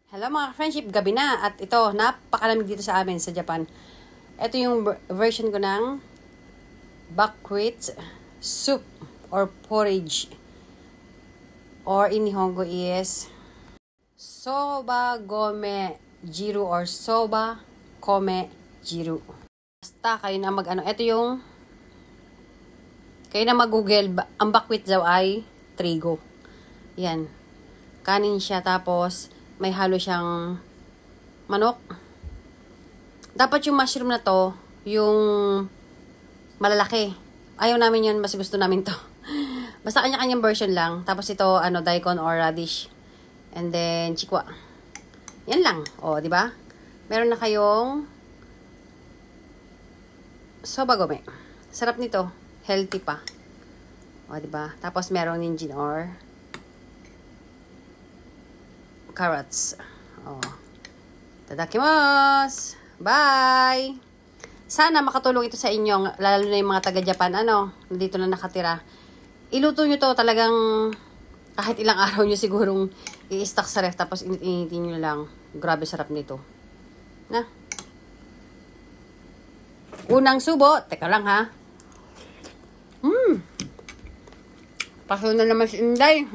Hello mga friendship, gabi na. At ito, napakalamig dito sa amin sa Japan. Ito yung version ko ng buckwheat soup or porridge. Or in Nihongo is soba gome jiru or soba kome jiru. Basta kayo na mag-ano. Ito yung kayo na mag-google. Ang buckwheat daw ay trigo. Yan. Kanin siya tapos may halo siyang manok. Dapat yung mushroom na to, yung malalaki. Ayaw namin yun, mas gusto namin to. Basta kanya-kanyang version lang. Tapos ito, daikon or radish. And then, chikwa. Yan lang. O, di ba? Meron na kayong soba gome. Sarap nito. Healthy pa. O, di ba? Tapos meron ninjin or carrots. Oh. Tadakimasu! Bye! Sana makatulong ito sa inyo, lalo na yung mga taga-Japan, nandito na nakatira. Iluto nyo to talagang kahit ilang araw nyo sigurong i-stock sa ref, tapos init-initin nyo lang. Grabe sarap nito. Na? Unang subo. Teka lang ha. Paso na naman si Inday.